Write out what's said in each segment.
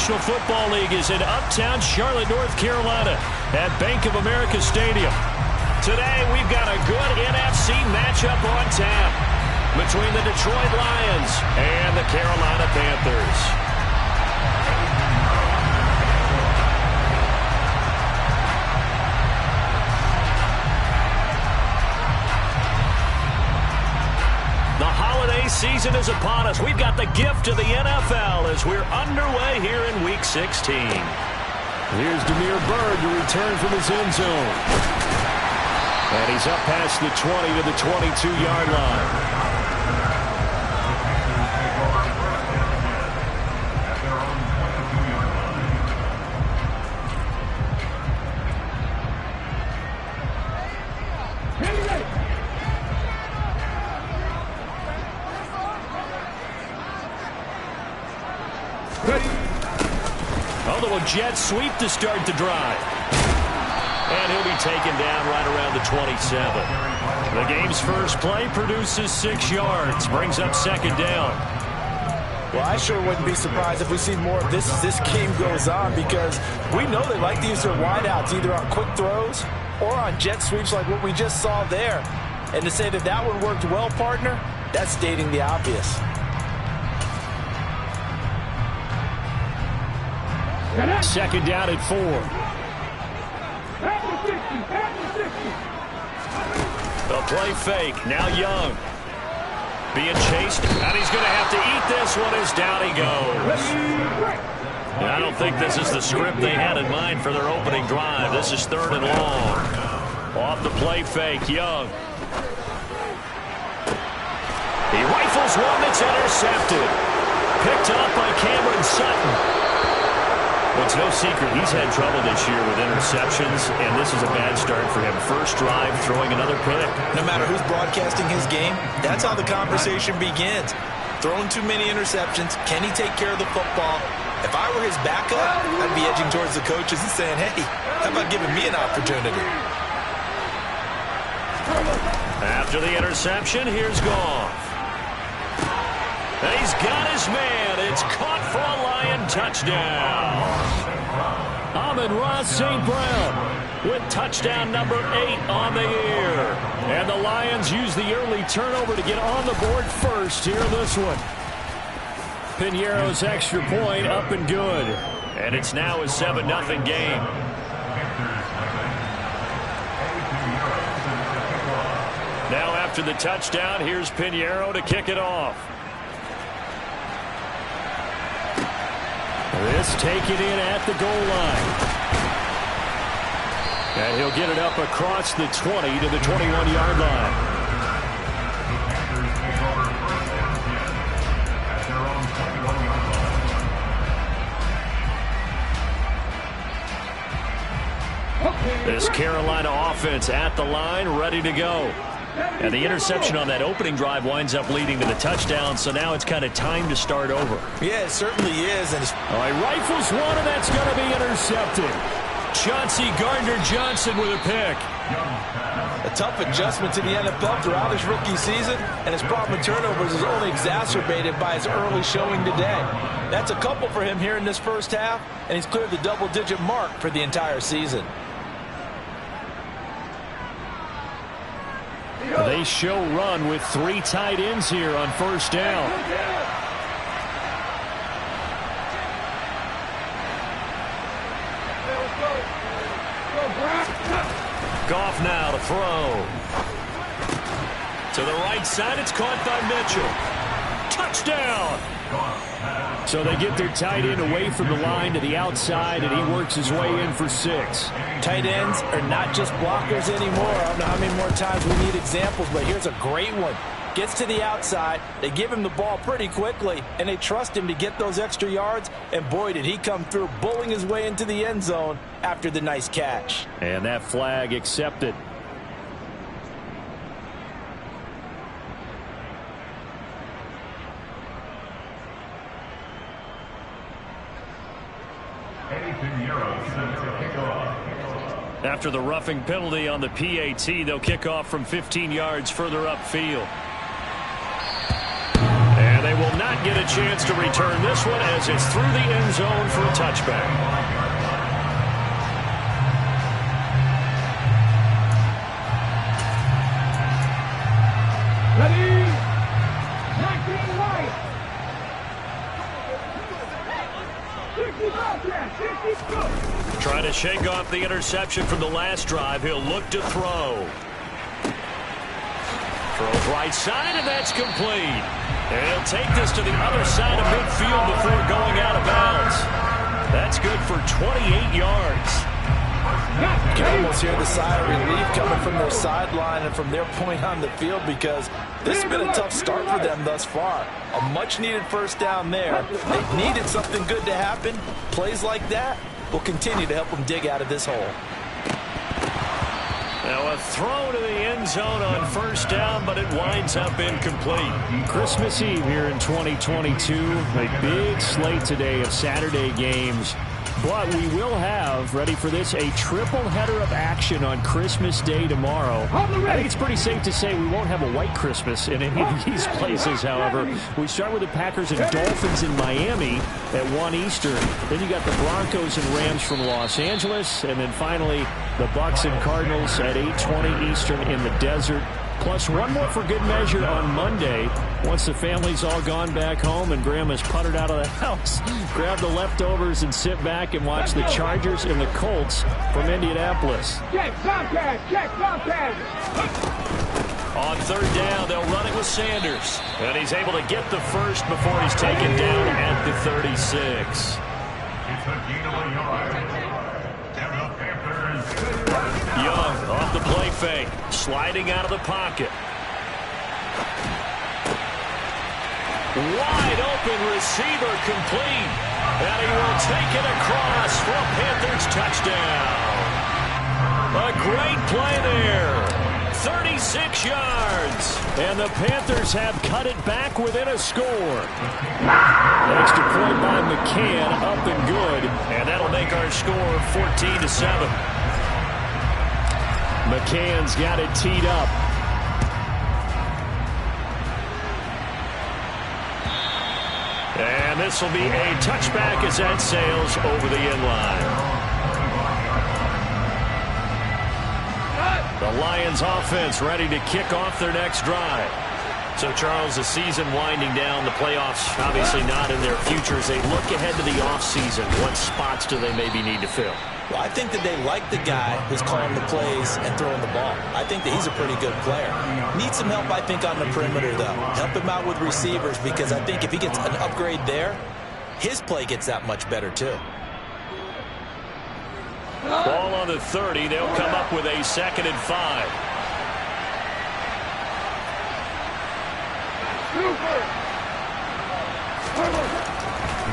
National Football League is in uptown Charlotte, North Carolina at Bank of America Stadium. Today, we've got a good NFC matchup on tap between the Detroit Lions and the Carolina Panthers. Season is upon us. We've got the gift of the NFL as we're underway here in Week 16. Here's Damiere Byrd to return from his end zone. And he's up past the 20 to the 22-yard line. Jet sweep to start the drive. And he'll be taken down right around the 27. The game's first play produces 6 yards. Brings up second down. Well, I sure wouldn't be surprised if we see more of this as this game goes on, because we know they like to use their wideouts either on quick throws or on jet sweeps like what we just saw there. And to say that that one worked well, partner, that's stating the obvious. Second down at 4. The play fake. Now Young. Being chased. And he's going to have to eat this one as down he goes. And I don't think this is the script they had in mind for their opening drive. This is 3rd and long. Off the play fake. Young. He rifles one that's intercepted. Picked up by Cameron Sutton. Well, it's no secret he's had trouble this year with interceptions, and this is a bad start for him. First drive, throwing another pick. No matter who's broadcasting his game, that's how the conversation begins. Throwing too many interceptions, can he take care of the football? If I were his backup, I'd be edging towards the coaches and saying, hey, how about giving me an opportunity? After the interception, here's Goff. And he's got his man. It's caught for a Lion touchdown. Amon-Ra St. Brown with touchdown number 8 on the year. And the Lions use the early turnover to get on the board first here in this one. Piñeiro's extra point up and good. And it's now a 7-0 game. Now after the touchdown, here's Piñeiro to kick it off. This taken in at the goal line. And he'll get it up across the 20 to the 21-yard line. This Carolina offense at the line, ready to go. And the interception on that opening drive winds up leading to the touchdown, so now it's kind of time to start over. Yeah, it certainly is. And all right, rifles one, and that's going to be intercepted. Chauncey Gardner-Johnson with a pick. A tough adjustment to the NFL throughout his rookie season, and his problem with turnovers is only exacerbated by his early showing today. That's a couple for him here in this first half, and he's cleared the double-digit mark for the entire season. They show run with 3 tight ends here on first down. Goff now to throw. To the right side, it's caught by Mitchell. Touchdown! So they get their tight end away from the line to the outside, and he works his way in for 6. Tight ends are not just blockers anymore. I don't know how many more times we need examples, but here's a great one. Gets to the outside, they give him the ball pretty quickly, and they trust him to get those extra yards, and boy, did he come through, bullying his way into the end zone after the nice catch. And that flag accepted. After the roughing penalty on the PAT, they'll kick off from 15 yards further upfield. And they will not not get a chance to return this one as it's through the end zone for a touchback. Ready? 19 right. 60. Trying to shake off the interception from the last drive. He'll look to throw. Throws right side, and that's complete. And he'll take this to the other side of midfield before going out of bounds. That's good for 28 yards. You can almost hear the sigh of relief coming from their sideline and from their point on the field, because this has been a tough start for them thus far. A much-needed first down there. They needed something good to happen. Plays like that will continue to help them dig out of this hole. Now a throw to the end zone on first down, but it winds up incomplete. Christmas Eve here in 2022. A big slate today of Saturday games. But we will have, ready for this, a triple header of action on Christmas Day tomorrow. I think it's pretty safe to say we won't have a white Christmas in any of these places, however. We start with the Packers and Dolphins in Miami at 1 Eastern. Then you got the Broncos and Rams from Los Angeles. And then finally, the Bucks and Cardinals at 8:20 Eastern in the desert. Plus one more for good measure on Monday. Once the family's all gone back home and Grandma's puttered out of the house, grab the leftovers and sit back and watch the Chargers and the Colts from Indianapolis. Check, Bobcat, check, Bobcat. On third down, they'll run it with Sanders. And he's able to get the first before he's taken down at the 36. Young off the play fake, sliding out of the pocket. Wide open receiver complete. And he will take it across for a Panthers touchdown. A great play there. 36 yards. And the Panthers have cut it back within a score. Extra point by McCann, up and good. And that'll make our score 14-7. McCann's got it teed up. And this will be a touchback as that sails over the end line. The Lions offense ready to kick off their next drive. So, Charles, the season winding down, the playoffs obviously not in their future. As they look ahead to the offseason, what spots do they maybe need to fill? Well, I think that they like the guy who's calling the plays and throwing the ball. I think that he's a pretty good player. Needs some help, I think, on the perimeter, though. Help him out with receivers, because I think if he gets an upgrade there, his play gets that much better, too. Ball on the 30. They'll come up with a 2nd and 5.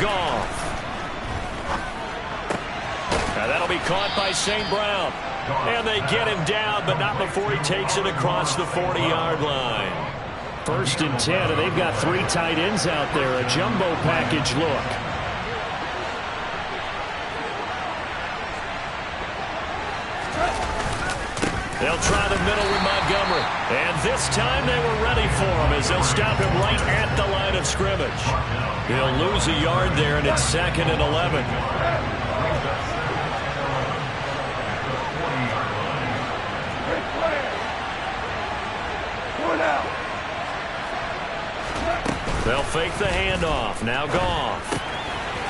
Goff. Now that'll be caught by St. Brown. And they get him down, but not before he takes it across the 40-yard line. 1st and 10, and they've got 3 tight ends out there. A jumbo package look. They'll try the middle with Montgomery. And this time they were ready for him as they'll stop him right at the line of scrimmage. He'll lose a yard there, and it's 2nd and 11. They'll fake the handoff. Now Goff.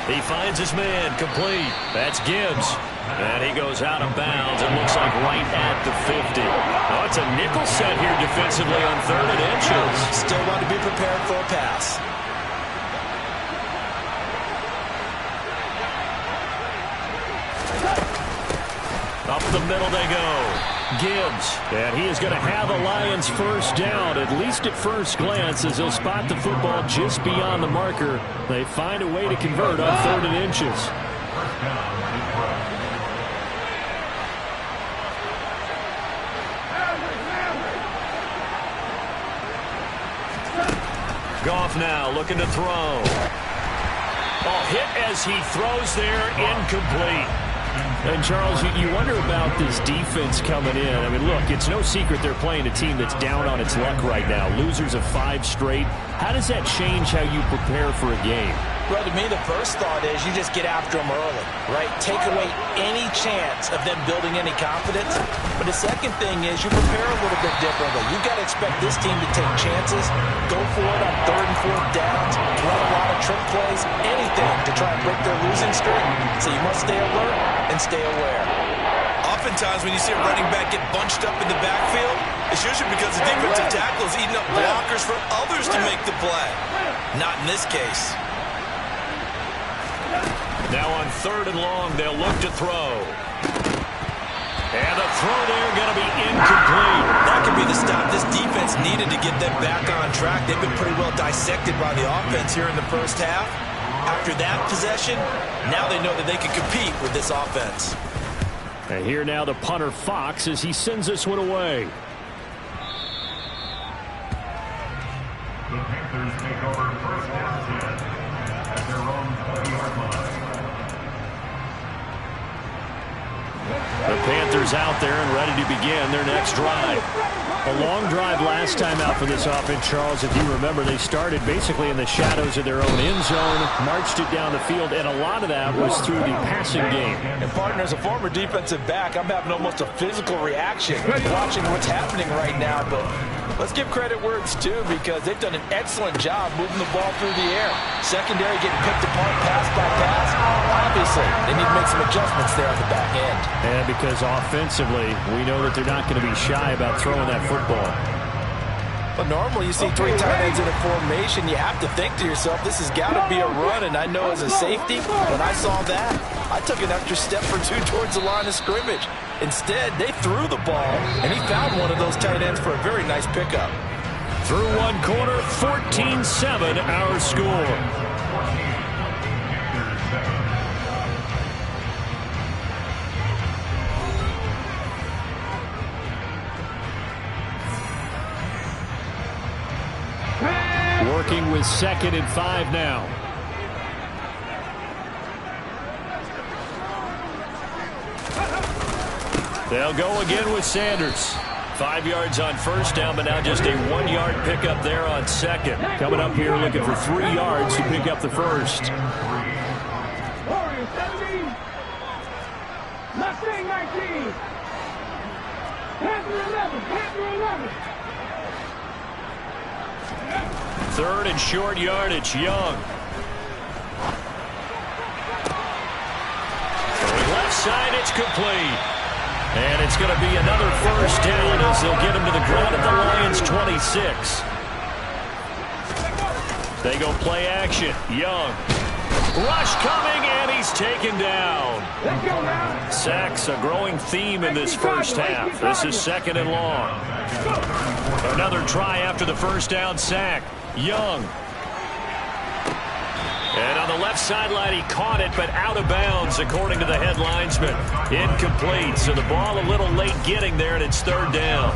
He finds his man complete. That's Gibbs. And he goes out of bounds. It looks like right at the 50. Oh, it's a nickel set here defensively on 3rd and inches. Still want to be prepared for a pass. Up the middle they go. Gibbs. And he is going to have a Lions first down, at least at first glance, as they'll spot the football just beyond the marker. They find a way to convert on 3rd and inches. Goff now looking to throw. Oh, hit as he throws there, incomplete. And, Charles, you wonder about this defense coming in. I mean, look, it's no secret they're playing a team that's down on its luck right now. Losers of 5 straight. How does that change how you prepare for a game? Well, to me, the first thought is you just get after them early, right? Take away any chance of them building any confidence. But the second thing is you prepare a little bit differently. You've got to expect this team to take chances, go for it on 3rd and 4th downs, run a lot of trick plays, anything to try and break their losing streak. So you must stay alert and stay aware. Oftentimes when you see a running back get bunched up in the backfield, it's usually because the defensive tackle is eating up blockers for others to make the play. Not in this case. Now on 3rd and long, they'll look to throw. And the throw there going to be incomplete. That could be the stop this defense needed to get them back on track. They've been pretty well dissected by the offense here in the first half. After that possession, now they know that they can compete with this offense. And here now the punter Fox as he sends this one away. The Panthers take over first down 10 at their own 20-yard line. The Panthers out there and ready to begin their next drive. A long drive last time out for this offense, Charles. If you remember, they started basically in the shadows of their own end zone, marched it down the field, and a lot of that was through the passing game. And, partner, as a former defensive back, I'm having almost a physical reaction watching what's happening right now. But let's give credit where it's due because they've done an excellent job moving the ball through the air. Secondary getting picked apart pass by pass. Obviously, they need to make some adjustments there on the back end. And because offensively, we know that they're not going to be shy about throwing that football. But normally you see 3 tight ends in a formation, you have to think to yourself, this has got to be a run. And I know as a safety, when I saw that, I took an extra step or 2 towards the line of scrimmage. Instead, they threw the ball, and he found one of those tight ends for a very nice pickup. Through one quarter, 14-7 our score. Working with 2nd and 5 now. They'll go again with Sanders. 5 yards on first down, but now just a 1-yard pickup there on 2nd. Coming up here looking for 3 yards to pick up the first. Warriors 17. Mustang 19. Panther 11. Panther 11. 3rd and short yardage, Young. Going left side, it's complete. And it's going to be another first down as they'll get him to the ground at the Lions' 26. They go play action. Young. Rush coming, and he's taken down. Let's go now. Sacks a growing theme in this first half. This is 2nd and long. Another try after the first down sack. Young. And on the left sideline, he caught it, but out of bounds, according to the head linesman. Incomplete, so the ball a little late getting there, and it's 3rd down.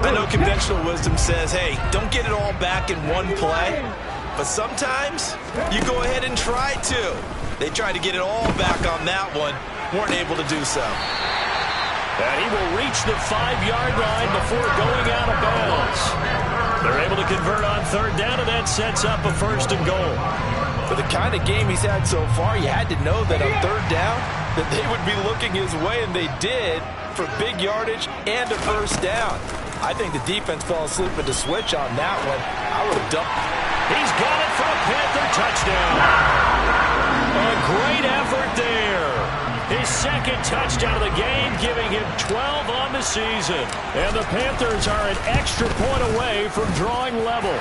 I know conventional wisdom says, hey, don't get it all back in one play. But sometimes you go ahead and try to. They tried to get it all back on that one. Weren't able to do so. And he will reach the 5-yard line before going out of bounds. They're able to convert on 3rd down, and that sets up a 1st and goal. For the kind of game he's had so far, you had to know that on 3rd down, that they would be looking his way, and they did, for big yardage and a first down. I think the defense fell asleep at the switch on that one. I would have dumped. He's got it for a Panther touchdown. A great effort there. His 2nd touchdown of the game, giving him 12 on the season. And the Panthers are an extra point away from drawing level.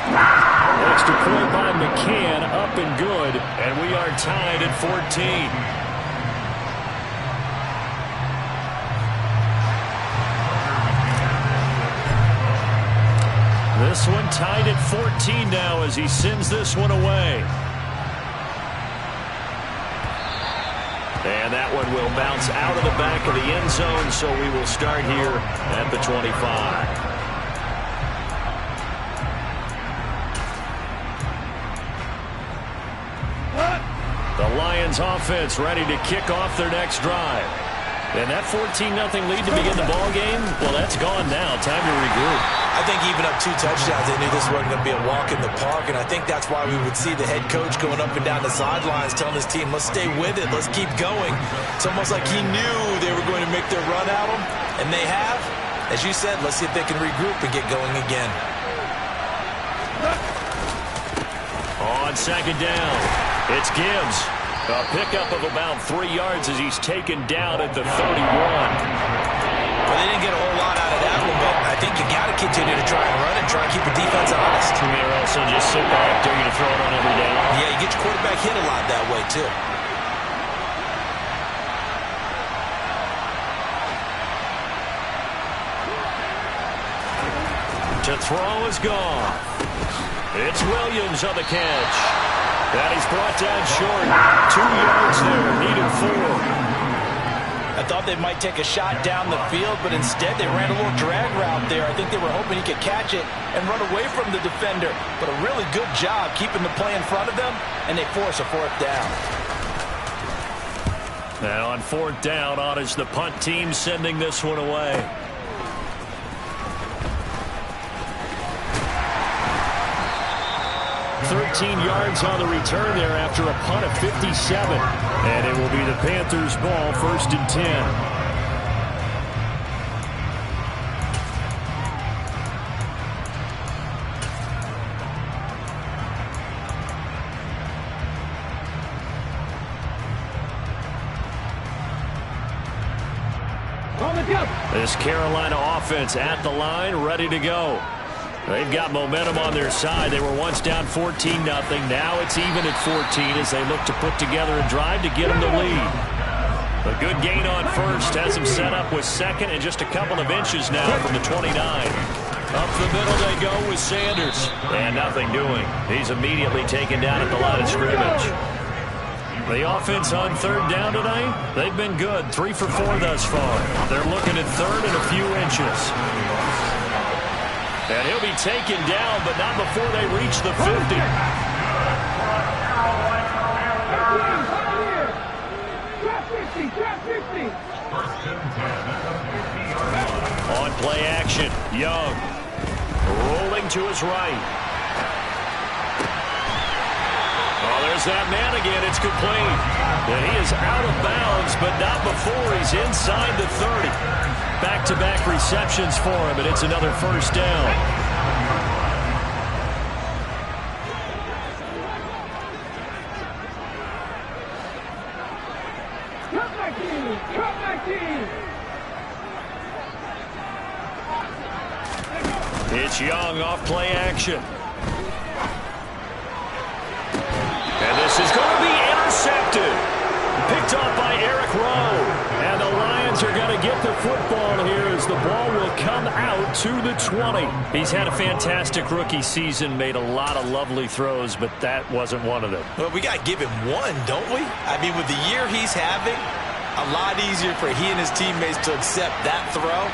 Extra point by McCann, up and good. And we are tied at 14. This one tied at 14 now as he sends this one away. And that one will bounce out of the back of the end zone, so we will start here at the 25. The Lions Lions offense ready to kick off their next drive. And that 14-0 lead to begin the ball game, well, that's gone now. Time to regroup. I think even up 2 touchdowns, they knew this wasn't going to be a walk in the park, and I think that's why we would see the head coach going up and down the sidelines telling his team, let's stay with it, let's keep going. It's almost like he knew they were going to make their run at him, and they have. As you said, let's see if they can regroup and get going again. On second down, it's Gibbs. A pickup of about 3 yards as he's taken down at the 31. Well, they didn't get a whole lot out of that one, but I think you got to continue to try and run and try and keep the defense honest. Or also just sit back, dare you to throw it on every down. Yeah, you get your quarterback hit a lot that way, too. To throw is gone. It's Williams on the catch. And he's brought down short. 2 yards there, needed 4. I thought they might take a shot down the field, but instead they ran a little drag route there. I think they were hoping he could catch it and run away from the defender. But a really good job keeping the play in front of them, and they force a 4th down. Now on 4th down, on is the punt team sending this one away. $13 yards on the return there after a punt of 57. And it will be the Panthers' ball, 1st and 10. This Carolina offense at the line, ready to go. They've got momentum on their side. They were once down 14-0. Now it's even at 14 as they look to put together a drive to get them the lead. A good gain on first has them set up with second and just a couple of inches now from the 29. Up the middle they go with Sanders. And nothing doing. He's immediately taken down at the line of scrimmage. The offense on 3rd down tonight, they've been good. 3 for 4 thus far. They're looking at 3rd and a few inches. And he'll be taken down, but not before they reach the 50. On play action, Young. Rolling to his right. Oh, there's that man again. It's complete. And he is out of bounds, but not before he's inside the 30. Back-to-back receptions for him, and it's another 1st down. It's Young off play action. And this is going to be intercepted. Picked off by Eric Rowe. And the Lions are going to get the football here as the ball will come out to the 20. He's had a fantastic rookie season, made a lot of lovely throws, but that wasn't one of them. Well, we got to give him one, don't we? I mean, with the year he's having, a lot easier for he and his teammates to accept that throw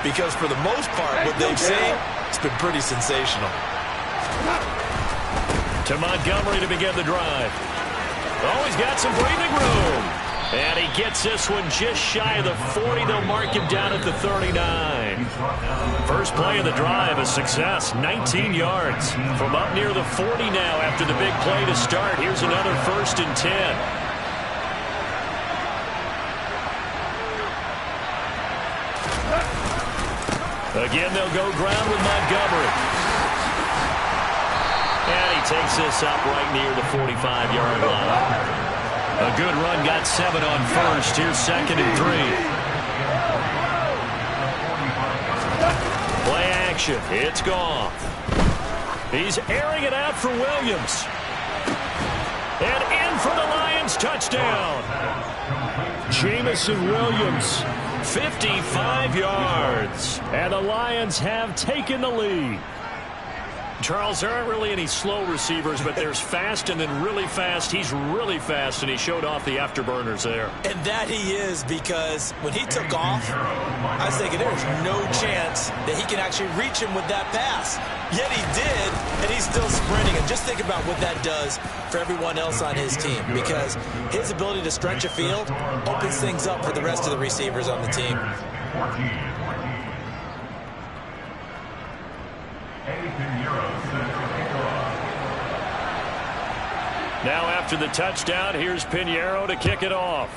because for the most part, what they've seen, it's been pretty sensational. To Montgomery to begin the drive. Oh, he's got some breathing room. And he gets this one just shy of the 40. They'll mark him down at the 39. First play of the drive, a success. 19 yards from up near the 40 now after the big play to start. Here's another 1st and 10. Again, they'll go ground with Montgomery. And he takes this up right near the 45-yard line. A good run, got 7 on first. Here's 2nd and 3. Play action. It's gone. He's airing it out for Williams. And in for the Lions touchdown. Jamison Williams, 55 yards. And the Lions have taken the lead. Charles, there aren't really any slow receivers, but there's fast and then really fast. He's really fast, and he showed off the afterburners there. And that he is, because when he took off, I was thinking there's no chance that he can actually reach him with that pass. Yet he did, and he's still sprinting. And just think about what that does for everyone else on his team, because his ability to stretch a field opens things up for the rest of the receivers on the team. Now after the touchdown, here's Pinheiro to kick it off.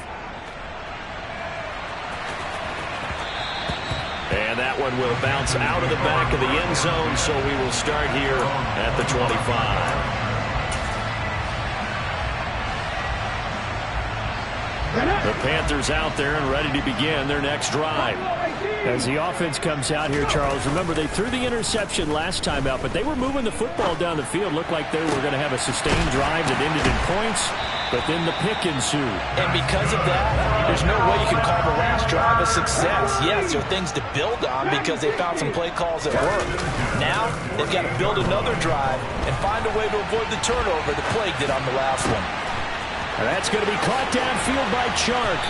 And that one will bounce out of the back of the end zone, so we will start here at the 25. The Panthers out there and ready to begin their next drive. As the offense comes out here, Charles, remember they threw the interception last time out, but they were moving the football down the field. Looked like they were going to have a sustained drive that ended in points, but then the pick ensued. And because of that, there's no way you can call the last drive a success. Yes, there are things to build on because they found some play calls that work. Now, they've got to build another drive and find a way to avoid the turnover that plagued it on the last one. And that's going to be caught downfield by Chark.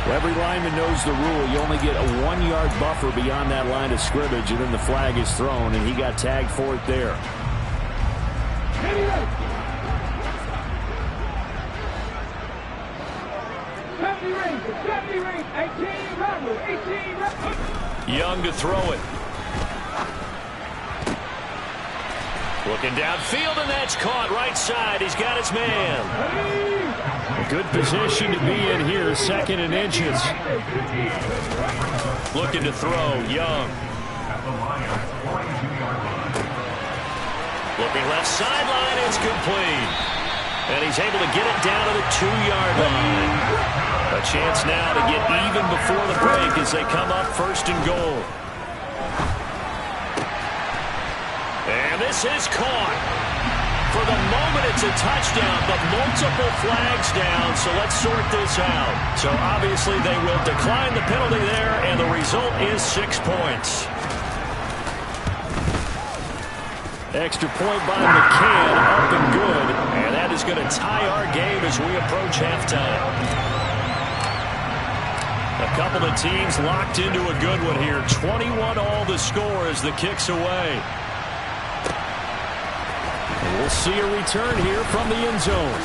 Well, every lineman knows the rule. You only get a 1-yard buffer beyond that line of scrimmage, and then the flag is thrown, and he got tagged for it there. Young to throw it. Looking downfield, and that's caught right side. He's got his man. A good position to be in here, 2nd and inches. Looking to throw, Young. Looking left sideline, it's complete. And he's able to get it down to the 2-yard line. A chance now to get even before the break as they come up 1st and goal. And this is caught. For the moment, it's a touchdown, but multiple flags down, so let's sort this out. So obviously they will decline the penalty there, and the result is 6 points. Extra point by McCann, up and good. And that is going to tie our game as we approach halftime. A couple of teams locked into a good one here. 21 all the score as the kick's away. And we'll see a return here from the end zone.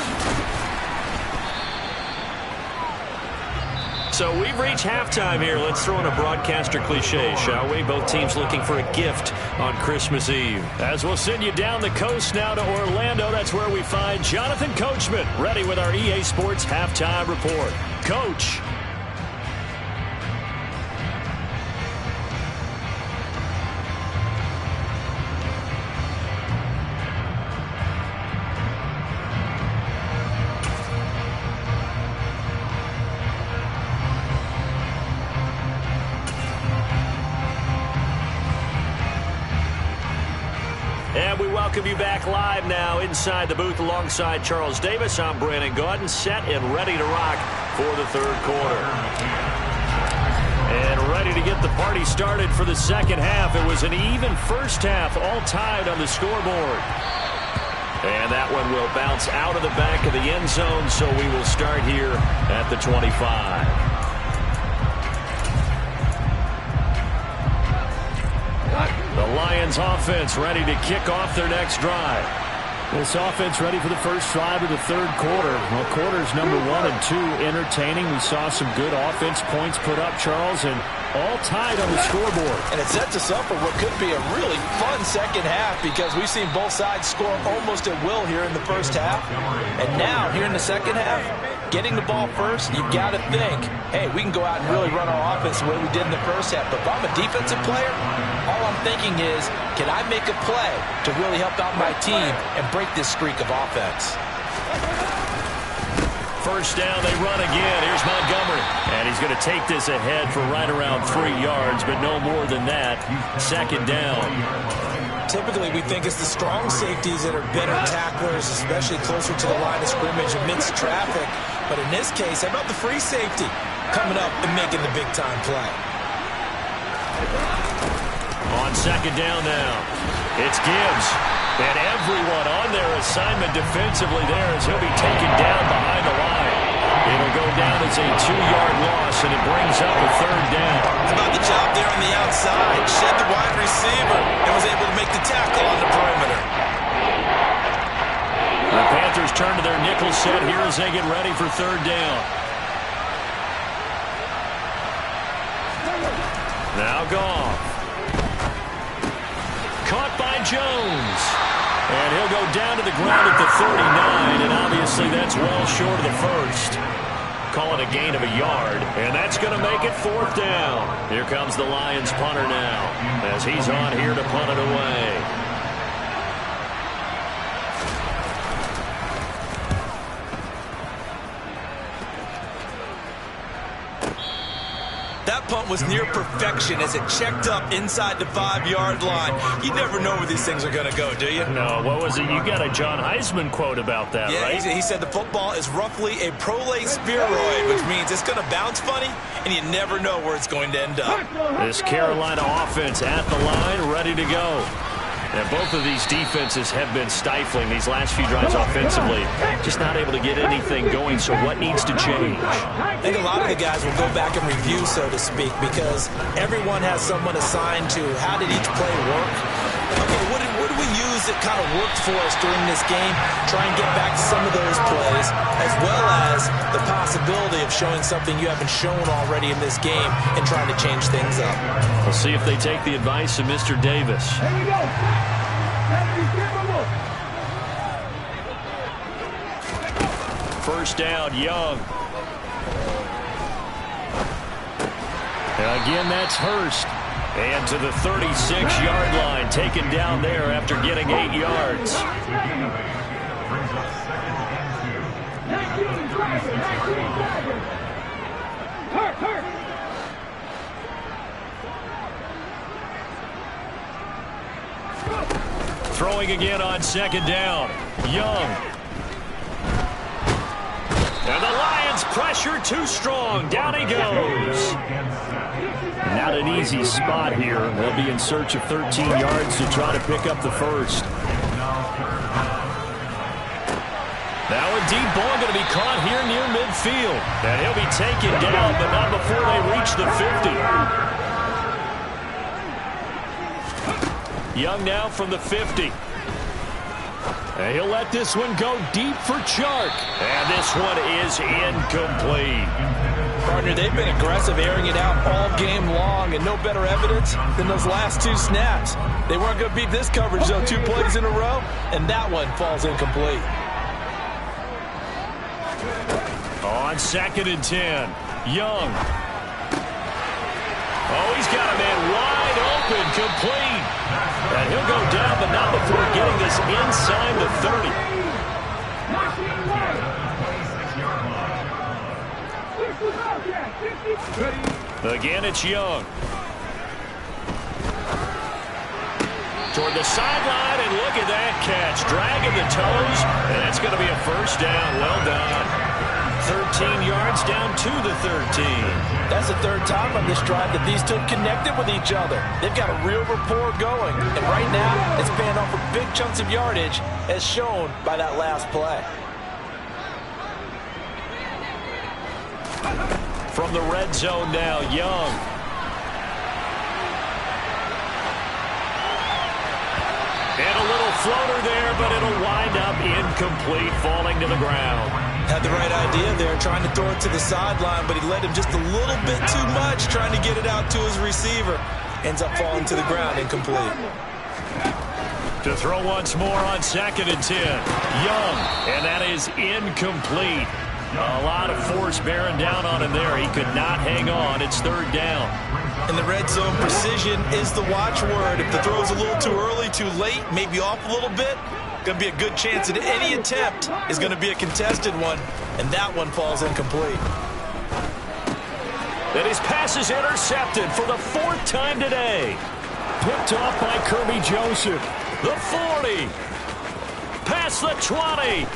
So we've reached halftime here. Let's throw in a broadcaster cliche, shall we? Both teams looking for a gift on Christmas Eve. As we'll send you down the coast now to Orlando, that's where we find Jonathan Coachman, ready with our EA Sports Halftime Report. Coach. And we welcome you back live now inside the booth alongside Charles Davis. I'm Brandon Gaudin, set and ready to rock for the 3rd quarter. And ready to get the party started for the 2nd half. It was an even first half, all tied on the scoreboard. And that one will bounce out of the back of the end zone, so we will start here at the 25. The Lions offense ready to kick off their next drive. This offense ready for the first drive of the 3rd quarter. Well, quarters number 1 and 2 entertaining. We saw some good offense points put up, Charles, and all tied on the scoreboard. And it sets us up for what could be a really fun 2nd half because we've seen both sides score almost at will here in the first half. And now, here in the 2nd half, getting the ball first, you've got to think, hey, we can go out and really run our offense the way we did in the first half. But if I'm a defensive player, all I'm thinking is, can I make a play to really help out my team and break this streak of offense? First down, they run again. Here's Montgomery. And he's going to take this ahead for right around 3 yards, but no more than that. 2nd down. Typically, we think it's the strong safeties that are better tacklers, especially closer to the line of scrimmage amidst traffic. But in this case, how about the free safety coming up and making the big-time play? On second down now, it's Gibbs. And everyone on their assignment defensively there as he'll be taken down behind the line. It'll go down as a 2-yard loss, and it brings up a third down. How about the job there on the outside? Shed the wide receiver and was able to make the tackle on the perimeter. The Panthers turn to their nickel set here as they get ready for third down. Now Goff. Caught by Jones. And he'll go down to the ground at the 39, and obviously that's well short of the first. Call it a gain of a yard, and that's going to make it fourth down. Here comes the Lions punter now as he's on here to punt it away. That punt was near perfection as it checked up inside the 5-yard line. You never know where these things are going to go, do you? No, what was it? You got a John Heisman quote about that, right? Yeah, he said the football is roughly a prolate spheroid, which means it's going to bounce funny, and you never know where it's going to end up. This Carolina offense at the line, ready to go. And both of these defenses have been stifling these last few drives offensively. Just not able to get anything going, so what needs to change? I think a lot of the guys will go back and review, so to speak, because everyone has someone assigned to how did each play work. Okay, what did we use that kind of worked for us during this game? Try and get back to some of those plays, as well as the possibility of showing something you haven't shown already in this game and trying to change things up. We'll see if they take the advice of Mr. Davis. Here we go. First down, Young. And again, that's Hurst. And to the 36-yard line, taken down there after getting 8 yards. Throwing again on second down. Young. And the Lions pressure too strong. Down he goes. Not an easy spot here. They'll be in search of 13 yards to try to pick up the first. Now a deep ball going to be caught here near midfield. And he'll be taken down, but not before they reach the 50. Young now from the 50. And he'll let this one go deep for Chark. And this one is incomplete. Partner, they've been aggressive, airing it out all game long, and no better evidence than those last 2 snaps. They weren't going to beat this coverage, though, 2 plays in a row, and that one falls incomplete. On second and 10, Young. Oh, he's got a man wide open, complete. And he'll go down, but not before getting this inside the 30. Again, it's Young. Toward the sideline, and look at that catch. Dragging the toes, and that's going to be a first down. Well done. 13 yards down to the 13. That's the 3rd time on this drive that these two connected with each other. They've got a real rapport going, and right now it's paying off with big chunks of yardage, as shown by that last play. From the red zone now, Young. And a little floater there, but it'll wind up incomplete, falling to the ground. Had the right idea there, trying to throw it to the sideline, but he let him just a little bit too much, trying to get it out to his receiver. Ends up falling to the ground, incomplete. To throw once more on second and 10. Young, and that is incomplete. A lot of force bearing down on him there. He could not hang on. It's 3rd down. In the red zone, precision is the watchword. If the throw's a little too early, too late, maybe off a little bit, going to be a good chance that any attempt is going to be a contested one, and that one falls incomplete. And his pass is intercepted for the 4th time today. Picked off by Kirby Joseph. The 40. Past the 20.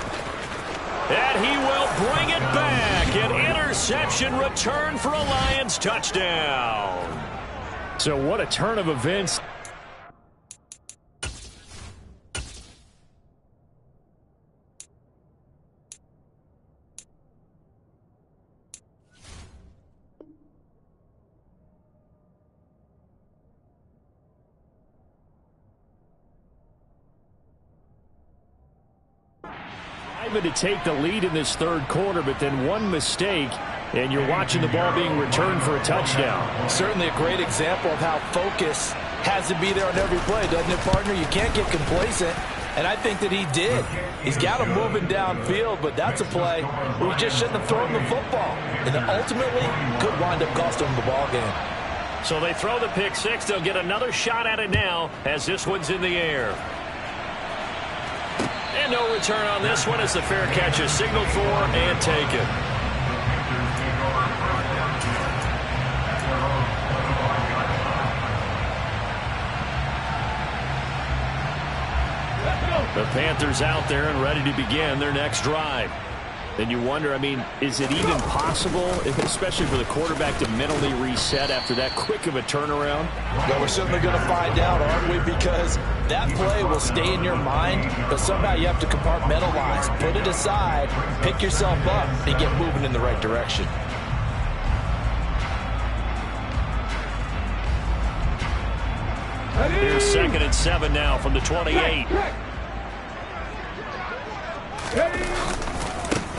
And he will bring it back. An interception return for a Lions touchdown. So what a turn of events. To take the lead in this third quarter, but then one mistake, and you're watching the ball being returned for a touchdown. Certainly a great example of how focus has to be there on every play, doesn't it, partner? You can't get complacent, and I think that he did. He's got him moving downfield, but that's a play where he just shouldn't have thrown the football, and then ultimately could wind up costing him the ball game. So they throw the pick six. They'll get another shot at it now as this one's in the air. And no return on this one as the fair catch is signaled for and taken. The Panthers out there and ready to begin their next drive. Then you wonder, I mean, is it even possible, especially for the quarterback, to mentally reset after that quick of a turnaround? Well, we're certainly going to find out, aren't we? Because that play will stay in your mind, but somehow you have to compartmentalize, put it aside, pick yourself up, and get moving in the right direction. Here's 2nd and 7 now from the 28.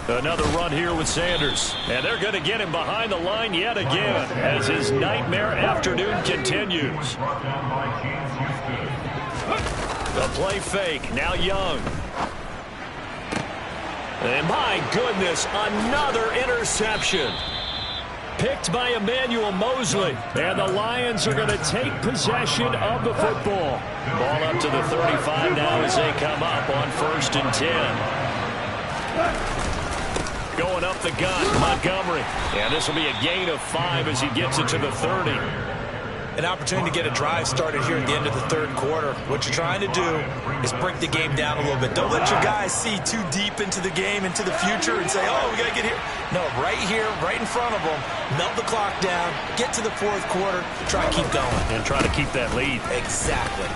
Another run here with Sanders. And they're going to get him behind the line yet again as his nightmare afternoon continues. The play fake. Now Young. And my goodness, another interception. Picked by Emmanuel Mosley. And the Lions are going to take possession of the football. Ball up to the 35 now as they come up on 1st and 10. Going up the gun, Montgomery. And this will be a gain of 5 as he gets it to the 30. An opportunity to get a drive started here at the end of the third quarter. What you're trying to do is break the game down a little bit. Don't let your guys see too deep into the game, into the future, and say, oh, we got to get here. No, right here, right in front of them, melt the clock down, get to the fourth quarter, try to keep going. And try to keep that lead. Exactly.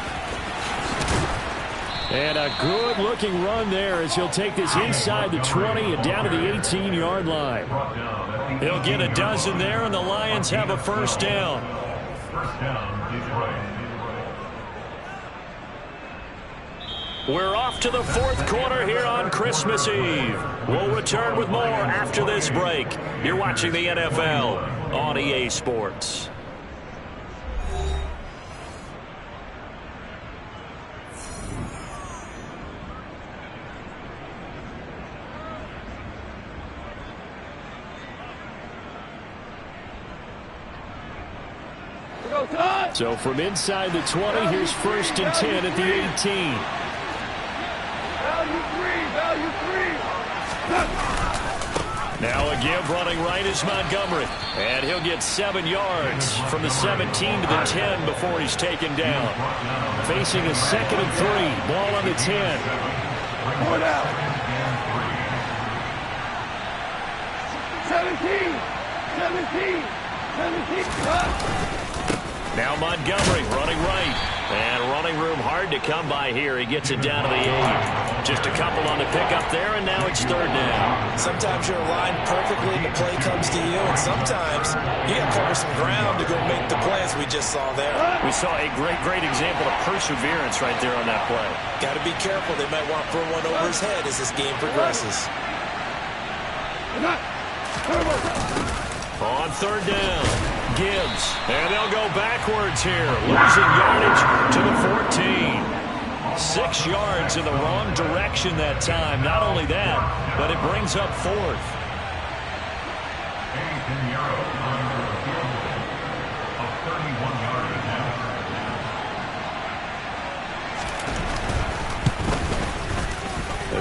And a good-looking run there as he'll take this inside the 20 and down to the 18-yard line. He'll get a dozen there, and the Lions have a first down. We're off to the fourth quarter here on Christmas Eve. We'll return with more after this break. You're watching the NFL on EA Sports. So from inside the 20, here's 1st and 10 at the 18. Value three. Now again, running right is Montgomery. And he'll get 7 yards from the 17 to the 10 before he's taken down. Facing a 2nd and 3. Ball on the 10. Point out. 17. Now Montgomery running right. And running room hard to come by here. He gets it down to the 8. Just a couple on the pickup there, and now it's 3rd down. Sometimes you're aligned perfectly and the play comes to you, and sometimes you got to cover some ground to go make the play, as we just saw there. We saw a great example of perseverance right there on that play. Got to be careful. They might want to throw one over his head as this game progresses. On 3rd down, Gibbs. And they'll go backwards here, losing yardage to the 14. 6 yards in the wrong direction that time. Not only that, but it brings up 4th.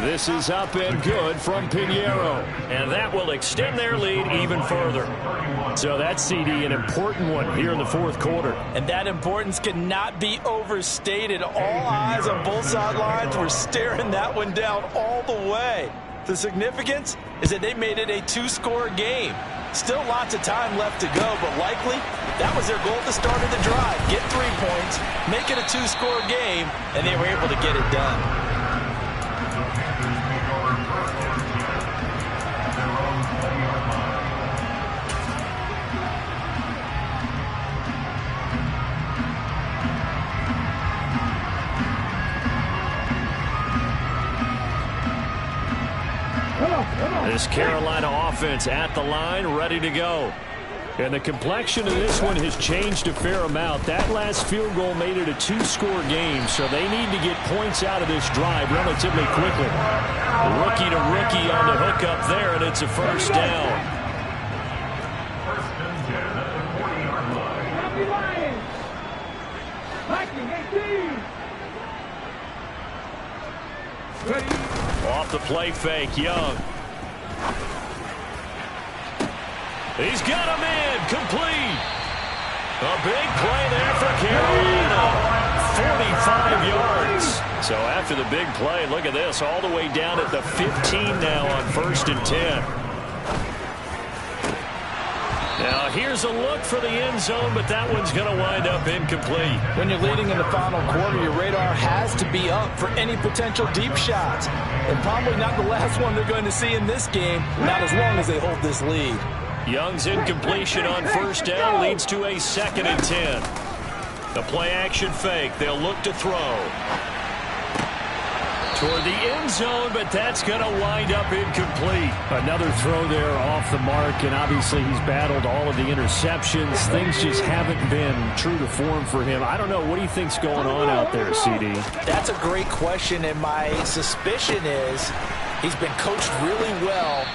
This is up and good from Pinheiro. And that will extend their lead even further. So that's, CD, an important one here in the fourth quarter. And that importance cannot be overstated. All eyes on both sidelines were staring that one down all the way. The significance is that they made it a 2-score game. Still lots of time left to go, but likely that was their goal at the start of the drive. Get 3 points, make it a 2-score game, and they were able to get it done. This Carolina offense at the line, ready to go. And the complexion of this one has changed a fair amount. That last field goal made it a 2-score game, so they need to get points out of this drive relatively quickly. Rookie to rookie on the hook up there, and it's a first down. First and 10 at the 40-yard line. Happy Lions! Viking 18! Ready? Off the play fake, Young. He's got him in, complete. A big play there for Carolina. 45 yards. So after the big play, look at this, all the way down at the 15 now on 1st and 10. Now here's a look for the end zone, but that one's going to wind up incomplete. When you're leading in the final quarter, your radar has to be up for any potential deep shots. And probably not the last one they're going to see in this game, not as long as they hold this lead. Young's incompletion on 1st down leads to a 2nd and 10. The play action fake. They'll look to throw toward the end zone, but that's going to wind up incomplete. Another throw there off the mark, and obviously he's battled all of the interceptions. Things just haven't been true to form for him. I don't know. What do you think's going on out there, CD? That's a great question, and my suspicion is he's been coached really well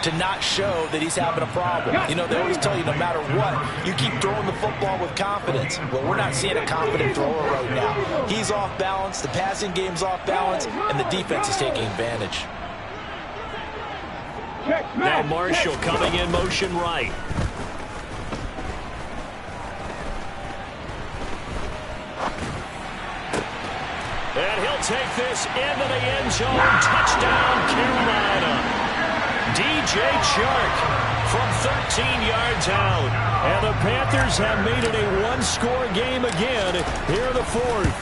to not show that he's having a problem. You know, they always tell you no matter what, you keep throwing the football with confidence. Well, we're not seeing a confident thrower right now. He's off balance, the passing game's off balance, and the defense is taking advantage. Now Marshall coming in motion right. And he'll take this into the end zone. Touchdown, Carolina. DJ Chark from 13 yards out. And the Panthers have made it a 1-score game again here in the 4th.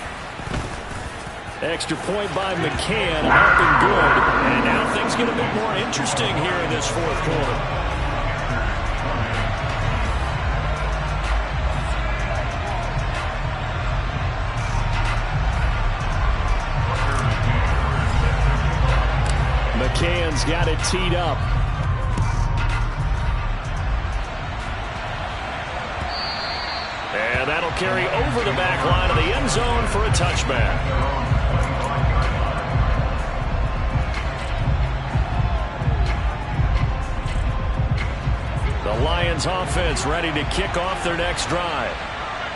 Extra point by McCann, up and good. And now things get a bit more interesting here in this 4th quarter. McCann's got it teed up. And that'll carry over the back line of the end zone for a touchback. The Lions offense ready to kick off their next drive.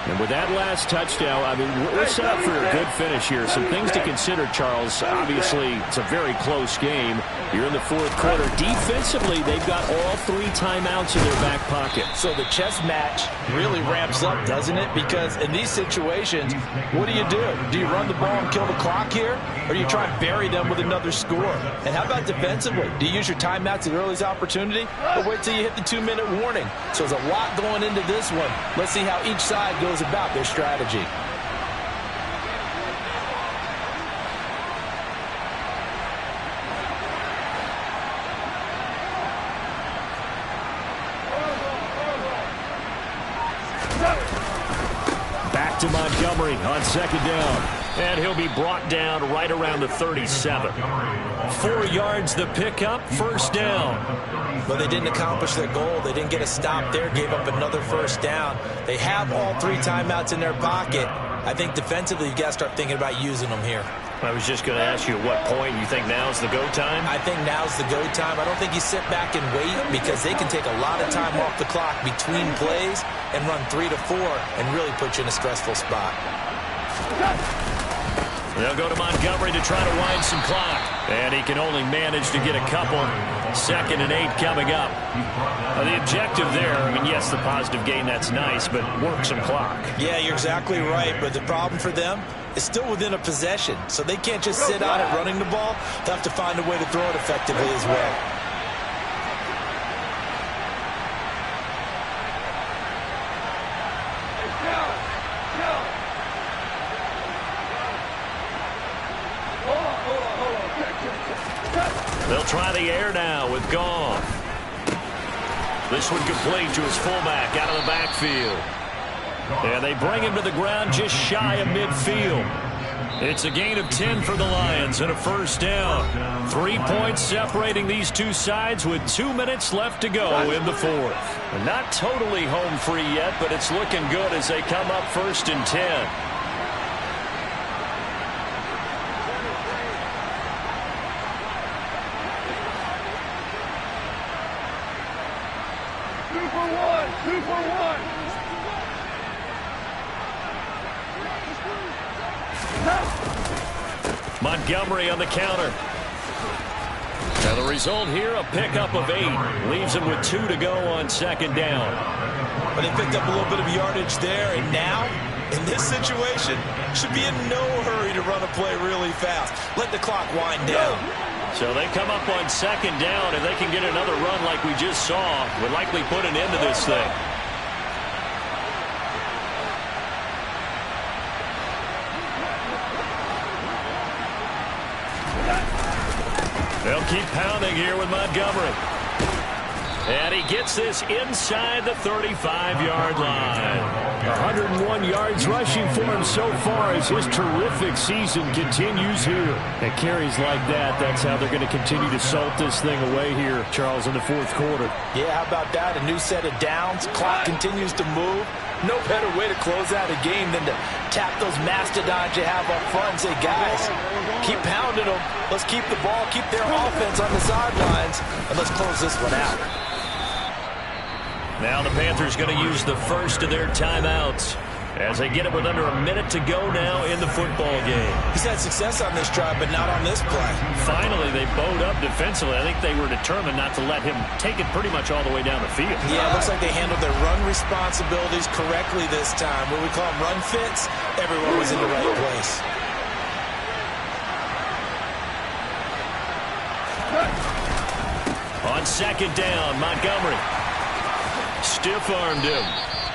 And with that last touchdown, I mean, we're set up for a good finish here. Some things to consider, Charles. Obviously, it's a very close game. You're in the 4th quarter. Defensively, they've got all 3 timeouts in their back pocket. So the chess match really ramps up, doesn't it? Because in these situations, what do? Do you run the ball and kill the clock here? Or do you try and bury them with another score? And how about defensively? Do you use your timeouts at earliest opportunity? Or wait till you hit the 2-minute warning? So there's a lot going into this one. Let's see how each side goes about their strategy. Back to Montgomery on 2nd down. And he'll be brought down right around the 37. 4 yards the pickup, 1st down. But they didn't accomplish their goal. They didn't get a stop there, gave up another 1st down. They have all 3 timeouts in their pocket. I think defensively, you got to start thinking about using them here. I was just going to ask you at what point you think now's the go time? I think now's the go time. I don't think you sit back and wait because they can take a lot of time off the clock between plays and run 3 to 4 and really put you in a stressful spot. They'll go to Montgomery to try to wind some clock. And he can only manage to get a couple. 2nd and 8 coming up. The objective there, I mean, yes, the positive gain, that's nice, but work some clock. Yeah, you're exactly right. But the problem for them is still within a possession. So they can't just sit on it running the ball. They'll have to find a way to throw it effectively as well. They'll try the air now with Goff. This one complete to his fullback out of the backfield. And they bring him to the ground just shy of midfield. It's a gain of 10 for the Lions and a first down. 3 points separating these two sides with 2 minutes left to go in the fourth. They're not totally home free yet, but it's looking good as they come up 1st and 10. Two for one. Montgomery on the counter. And the result here, a pickup of 8. Leaves him with 2 to go on 2nd down. But they picked up a little bit of yardage there, and now, in this situation, should be in no hurry to run a play really fast. Let the clock wind down. So they come up on 2nd down, and they can get another run like we just saw. Would likely put an end to this thing. They'll keep pounding here with Montgomery. And he gets this inside the 35-yard line. 101 yards rushing for him so far as his terrific season continues here. And carries like that, that's how they're going to continue to salt this thing away here, Charles, in the fourth quarter. Yeah, how about that? A new set of downs. Clock continues to move. No better way to close out a game than to tap those mastodons you have up front and say, guys, keep pounding them. Let's keep the ball, keep their offense on the sidelines, and let's close this one out. Now the Panthers going to use the first of their timeouts as they get it with under a minute to go now in the football game. He's had success on this drive, but not on this play. Finally, they bowed up defensively. I think they were determined not to let him take it pretty much all the way down the field. Yeah, it looks like they handled their run responsibilities correctly this time. What we call them run fits, everyone was in the right place. On 2nd down, Montgomery stiff-armed him.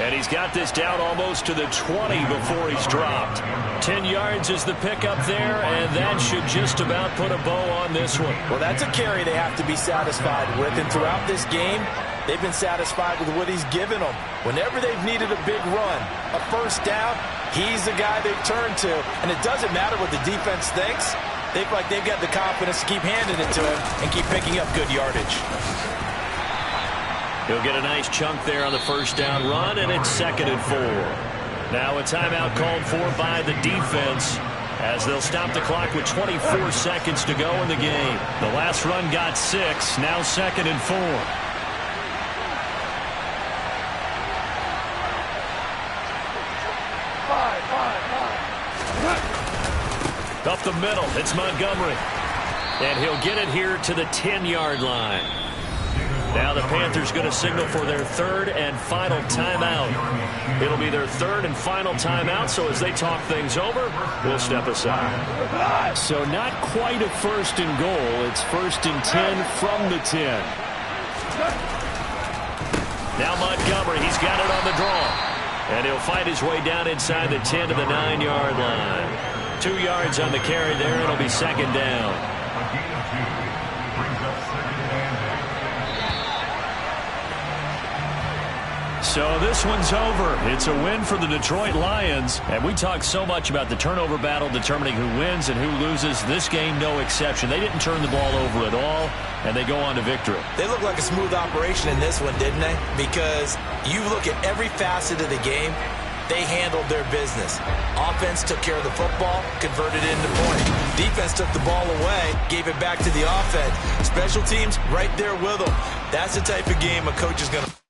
And he's got this down almost to the 20 before he's dropped. 10 yards is the pickup there, and that should just about put a bow on this one. Well, that's a carry they have to be satisfied with. And throughout this game, they've been satisfied with what he's given them. Whenever they've needed a big run, a first down, he's the guy they've turned to. And it doesn't matter what the defense thinks. They feel like they've got the confidence to keep handing it to him and keep picking up good yardage. He'll get a nice chunk there on the first down run, and it's 2nd and 4. Now a timeout called for by the defense as they'll stop the clock with 24 seconds to go in the game. The last run got 6, now 2nd and 4. Up the middle, it's Montgomery. And he'll get it here to the 10-yard line. Now the Panthers going to signal for their 3rd and final timeout. It'll be their 3rd and final timeout, so as they talk things over, we'll step aside. So not quite a 1st and goal. It's 1st and 10 from the 10. Now Montgomery, he's got it on the draw. And he'll fight his way down inside the 10 to the 9-yard line. 2 yards on the carry there. It'll be 2nd down. So this one's over. It's a win for the Detroit Lions. And we talk so much about the turnover battle determining who wins and who loses. This game, no exception. They didn't turn the ball over at all, and they go on to victory. They look like a smooth operation in this one, didn't they? Because you look at every facet of the game, they handled their business. Offense took care of the football, converted it into points. Defense took the ball away, gave it back to the offense. Special teams right there with them. That's the type of game a coach is going to